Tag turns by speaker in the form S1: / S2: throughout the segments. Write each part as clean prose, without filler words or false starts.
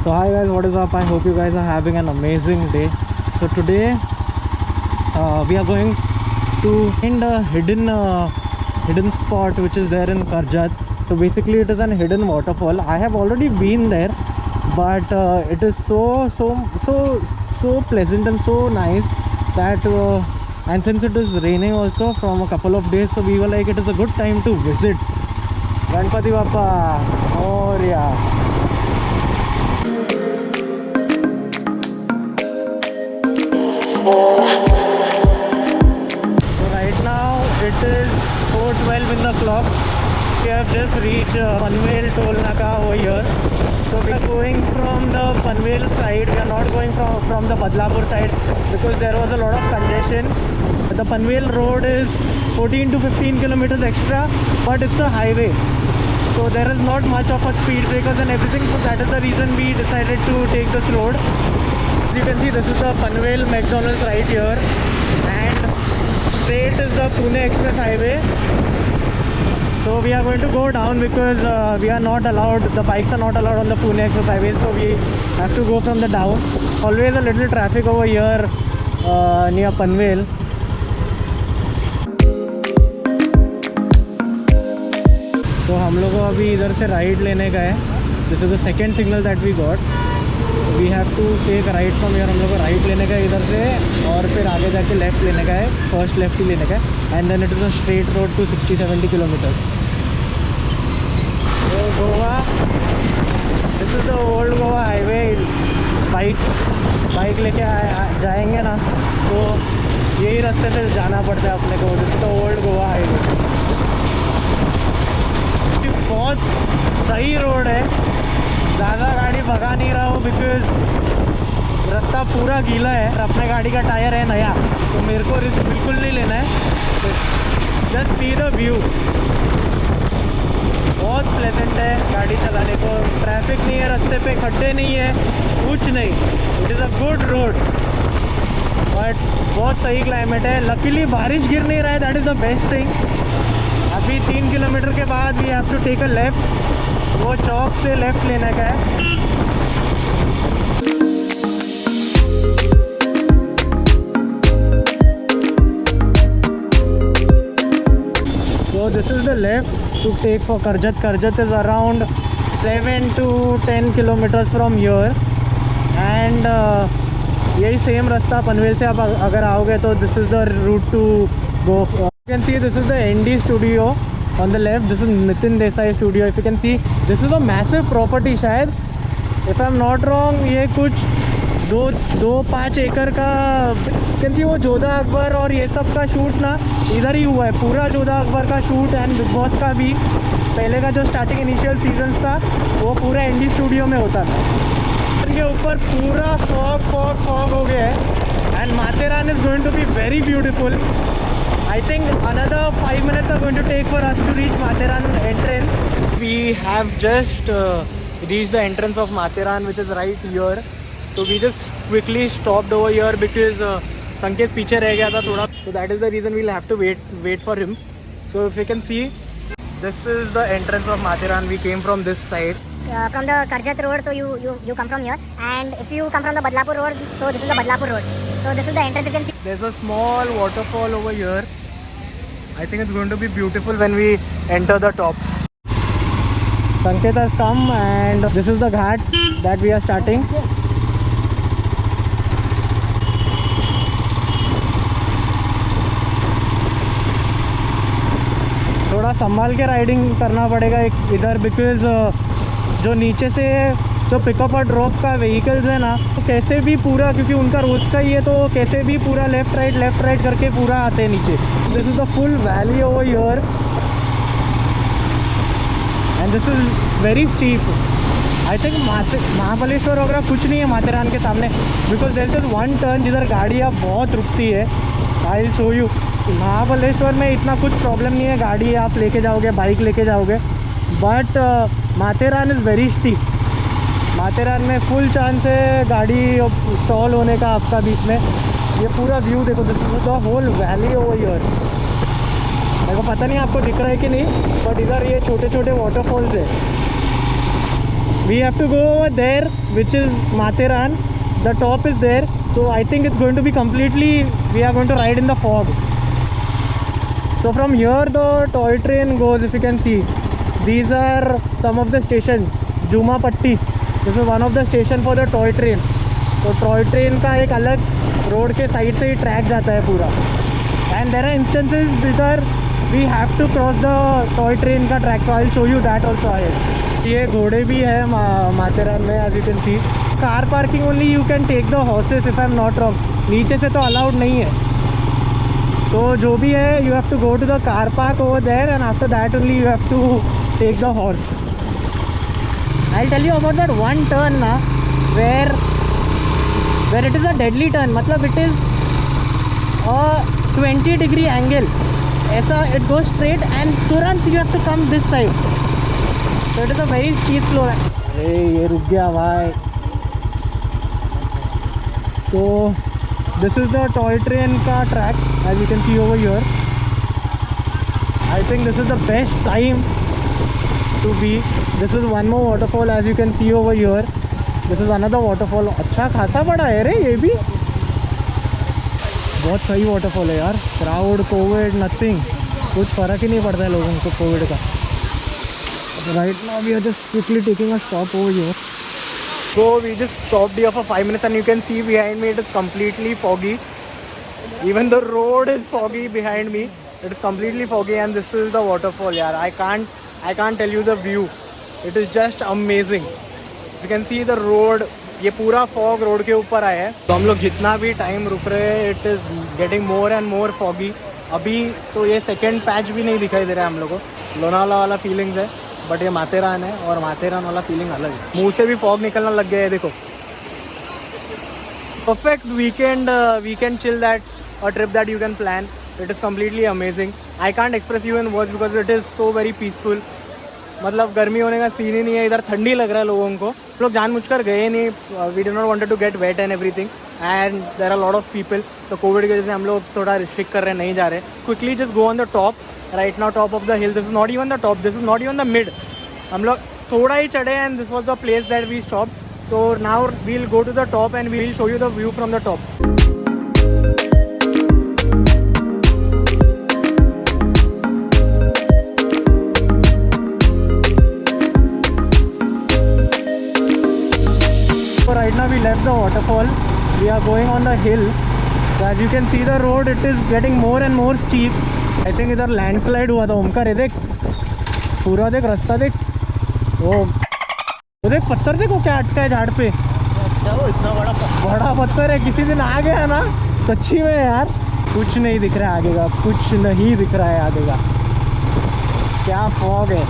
S1: So hi guys, what is up? I hope you guys are having an amazing day. So today we are going to find a hidden spot which is there in Karjat. So basically it is an hidden waterfall. I have already been there, but it is so pleasant and so nice that and since it is raining also from a couple of days, so we were like it is a good time to visit. Ganpati Bappa Moria. So right now it is 4:12 in the clock. We have just reached Panvel Toll Naka over here. So we are going from the Panvel side. We are not going from the Badlapur side because there was a lot of congestion. The Panvel road is 14 to 15 kilometers extra, but it's a highway. So there is not much of a speed breakers and everything. So that is the reason we decided to take this road. You can see this is the Panvel McDonald's right here, and straight is the Pune Express Highway. So we are going to go down because we are not allowed, the bikes are not allowed on the Pune Express Highway, so we have to go from the down. Always a little traffic over here near Panvel. So हम लोग को अभी इधर से right लेने का है. This is the second signal that we got. We have to take right from here. हम लोग को राइट लेने का है इधर से, और फिर आगे जाके लेफ्ट लेने का है. फर्स्ट लेफ्ट ही लेने का है, and then it is a straight road to 60-70 kilometre. तो Goa, this is the old Goa highway. Bike लेके जाएंगे ना तो यही रास्ते से जाना पड़ता है अपने को. This is the old Goa highway. बहुत सही रोड है. ज़्यादा गाड़ी भगा नहीं रहा हूँ बिकॉज रास्ता पूरा गीला है. अपने गाड़ी का टायर है नया, तो मेरे को रिस्क बिल्कुल नहीं लेना है. Just see the view. बहुत प्लेजेंट है गाड़ी चलाने को. ट्रैफिक नहीं है रास्ते पे, खड्डे नहीं है, कुछ नहीं. It is a good road, but बहुत सही क्लाइमेट है. लकीली बारिश गिर नहीं रहा है, that is the best thing. अभी 3 किलोमीटर के बाद we have to take a left. वो चौक से लेफ्ट लेने का है. So this is the left to take for Karjat. Karjat is around 7 to 10 kilometers from here, and यही सेम रास्ता पनवेल से आप अगर आओगे तो this is the route to go. You can see this is the ND studio on the left. This is Nitin Desai studio. If you can see, this is a massive property. शायद if I'm not wrong ये कुछ 2-5 एकड़ का. You can see वो जोधा अकबर और ये सब का शूट ना इधर ही हुआ है. पूरा जोधा अकबर का शूट एंड बिग बॉस का भी पहले का जो स्टार्टिंग इनिशियल सीजन्स था वो पूरा ND स्टूडियो में होता था. इनके ऊपर पूरा फॉग हो गया है. And Matheran is going to be very beautiful. I think another 5 minutes are going to take for us to reach Matheran entrance. We have just reached the entrance of Matheran, which is right here. So we just quickly stopped over here because Sanket पीछे रह गया था थोड़ा. So that is the reason we'll have to wait for him. So if you can see, this is the entrance of Matheran. We came from this side.
S2: From the Karjat road, so you come from here, and if you come from the Badlapur road, so this is the Badlapur road. So this is the entrance. You can see
S1: there's a small waterfall over here. I think it's going to be beautiful when we enter the top. Sanket has come, and this is the ghat that we are starting. थोड़ा संभाल के riding करना पड़ेगा इधर, because जो नीचे से जो पिकअप और ड्रॉप का व्हीकल्स है ना, तो कैसे भी पूरा, क्योंकि उनका रोज का ही है, तो कैसे भी पूरा लेफ्ट राइट करके पूरा आते हैं नीचे. This is the full valley over here, and this is very steep. I think Mahabaleshwar वगैरह कुछ नहीं है माथेरान के सामने, because there is one turn जिधर गाड़ियाँ बहुत रुकती है. I will show you. Mahabaleshwar में इतना कुछ प्रॉब्लम नहीं है, गाड़ी आप लेके जाओगे, बाइक लेके जाओगे, but Matheran is very steep. Matheran में फुल चांस है गाड़ी स्टॉल होने का आपका बीच में. ये पूरा व्यू देखो, this is the whole valley over here. मेरे को पता नहीं आपको दिख रहा है कि नहीं, बट इधर ये छोटे छोटे वाटरफॉल्स है. We have to go over there, which is Matheran. The top is there, so I think it's going to be completely, we are going to ride in the fog. So from here the toy train goes, if you can see. These are some of the stations. Juma Patti, this is one of the station for the toy train. तो toy train का एक अलग road के side से ही track जाता है पूरा. And there are instances जिधर we have to cross the toy train का track. So I will show you that also ahead. ये घोड़े भी है माथेरान में, as you can see. Car parking only you can take the horses if I am not wrong. नीचे से तो allowed नहीं है. तो जो भी है you have to go to the car park over there and after that only you have to take the horse. I will tell you about that one turn ना where it is a deadly turn. मतलब it is a 20-degree angle. ऐसा it goes straight and तुरंत you have to come this side. So it is a very steep slope. अरे ये रुक गया भाई. तो this is the toy train का track as you can see over here. I think this is the best time to be. This is one more waterfall as you can see over here. This is another waterfall. अच्छा खासा बड़ा है रे ये भी. बहुत सही waterfall है यार. क्राउड, कोविड, नथिंग, कुछ फ़र्क ही नहीं पड़ता है लोगों को कोविड का. Right now we are just quickly taking a stop over here. So we just stopped here for 5 minutes and you can see behind me it is completely foggy. Even the road is foggy behind me. It is completely foggy and this is the waterfall यार. I can't tell you the view. It is just amazing. You can see the road. ये पूरा fog road के ऊपर आया है. तो हम लोग जितना भी टाइम रुक रहे हैं it is getting more and more foggy. अभी तो ये सेकेंड पैच भी नहीं दिखाई दे रहा है हम लोग को. लोनावाला वाला फीलिंग्स है बट ये माथेरान है और माथेरान वाला फीलिंग अलग है. मुंह से भी फॉग निकलना लग गया है देखो. Perfect weekend chill that a trip that you can plan. It is completely amazing. I can't express you in words because it is so very peaceful. मतलब गर्मी होने का सीन ही नहीं है. इधर ठंडी लग रहा है लोगों को. लोग जानबूझकर गए नहीं. We do not wanted to get wet and everything and there are lot of people. तो कोविड की वजह से हम लोग थोड़ा रिस्ट्रिक्ट कर रहे हैं, नहीं जा रहे. Quickly just go on the top. Right now top of the hill. This is not even the top, this is not even the mid. हम लोग थोड़ा ही चढ़े and this was the place that we stop. तो now we will go to the top and we will show you the view from the top. Right now we left the waterfall. We are going on the hill. So as you can see the road, it is getting more and more steep. I think इधर landslide हुआ था. ओमकार, देख पूरा, देख रास्ता, देख वो देख पत्थर, देखो क्या अटका है झाड़ पे. इतना बड़ा पत्थर है. किसी दिन आ गया ना सच्ची में यार. कुछ नहीं दिख रहा है आगे का. कुछ नहीं दिख रहा है आगे का. क्या फॉग है.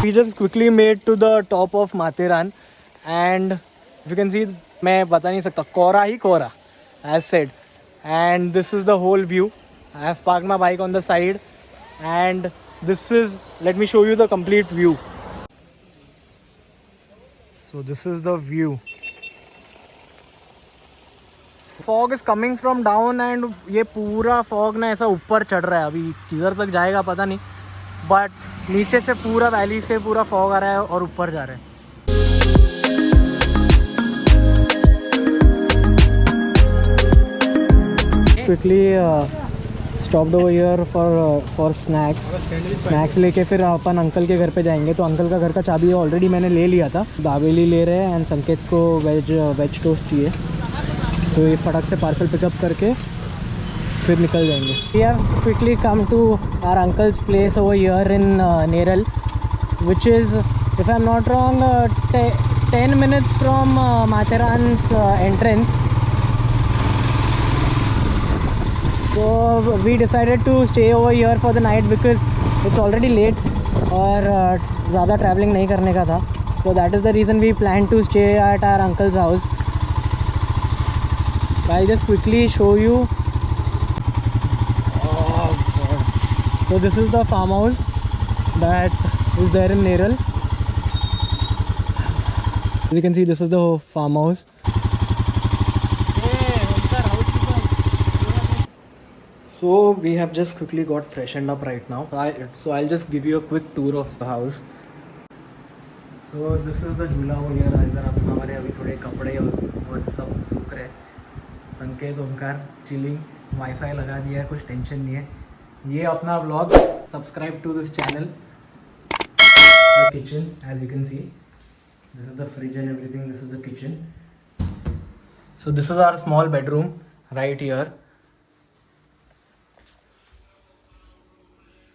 S1: We just quickly made to the top of Matheran. And if you can see, मैं बता नहीं सकता, कोहरा ही कोहरा as said. And this is the whole view. I have parked my bike on the side and this is, let me show you the complete view. So this is the view. Fog is coming from down and ये पूरा fog ना ऐसा ऊपर चढ़ रहा है. अभी किधर तक जाएगा पता नहीं, बट नीचे से पूरा वैली से पूरा fog आ रहा है और ऊपर जा रहा है. Quickly stopped over here for snacks लेके फिर अपन अंकल के घर पे जाएंगे. तो अंकल का घर का चाबी ऑलरेडी मैंने ले लिया था. दाबेली ले रहे हैं एंड संकेत को वेज टोस्ट चाहिए. तो ये फटाक से पार्सल पिकअप करके फिर निकल जाएंगे. We have quickly come to our uncle's place over here in Neral, which is, if I'm not wrong, 10 minutes from Matheran's entrance. So we decided to stay over here for the night because it's already late और ज़्यादा traveling नहीं करने का था. So that is the reason we planned to stay at our uncle's house. I'll just quickly show you. Oh God. So this is the farmhouse that is there in Neral. As you can see, this is the farmhouse. So we have just quickly got freshened up right now. So I'll just give you a quick tour of the house. So this is the झूला वगैरह. इधर अब हमारे अभी थोड़े कपड़े और सब सूख रहे. संकेत ओमकार चिलिंग. वाईफाई लगा दिया है, कुछ टेंशन नहीं है. ये अपना vlog. Subscribe to this channel. The kitchen as you can see. This is the fridge and everything. This is the kitchen. So this is our small bedroom right here.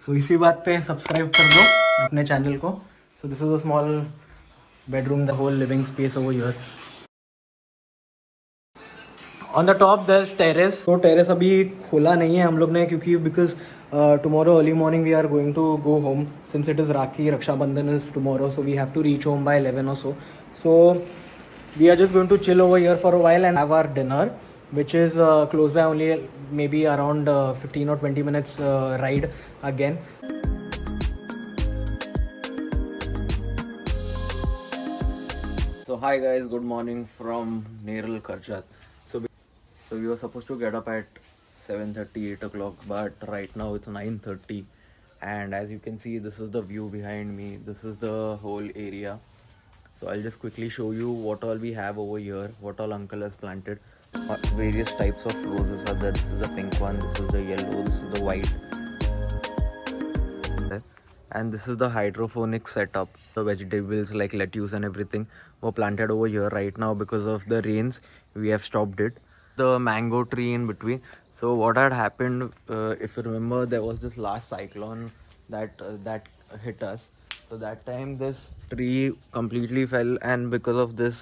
S1: So इसी बात पे subscribe कर दो अपने channel को. So this is a small bedroom, the whole living space over here. On the top there is terrace. तो terrace अभी खोला नहीं है हम लोग ने, क्योंकि because tomorrow early morning we are going to go home since it is Rakhi. Raksha Bandhan is tomorrow, so we have to reach home by 11 or so. So we are just going to chill over here for a while and have our dinner, which is close by, only maybe around 15 or 20 minutes ride again. So hi guys, good morning from Neral Karjat. So we were supposed to get up at 7:30, 8 o'clock, but right now it's 9:30, and as you can see, this is the view behind me. This is the whole area. So I'll just quickly show you what all we have over here, what all uncle has planted. Various types of roses are there. This is the pink one, this is the yellow, this is the white. And this is the hydroponic setup. The vegetables like lettuce and everything were planted over here. Right now, because of the rains, we have stopped it. The mango tree in between. So what had happened, if you remember, there was this last cyclone that hit us. So that time this tree completely fell, and because of this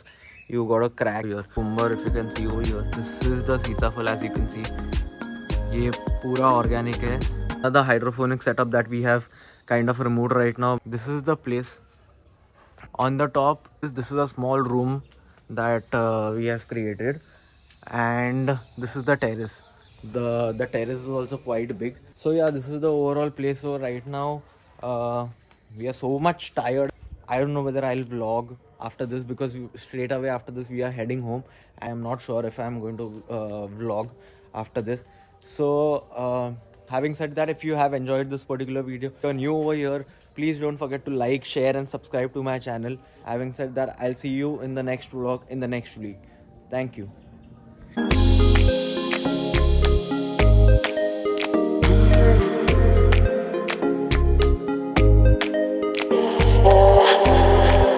S1: you got a crack here. Kumbar, if you can see over here, this is the सीताफल as you can see. ये पूरा organic है. The hydroponic setup that we have kind of removed right now. This is the place. On the top, this is a small room that we have created, and this is the terrace. The terrace is also quite big. So yeah, this is the overall place. So right now we are so much tired. I don't know whether I'll vlog after this, because straight away after this we are heading home. I am not sure if I am going to vlog after this. So having said that, if you have enjoyed this particular video, if you're new over here, please don't forget to like, share and subscribe to my channel. Having said that, I'll see you in the next vlog in the next week. Thank you.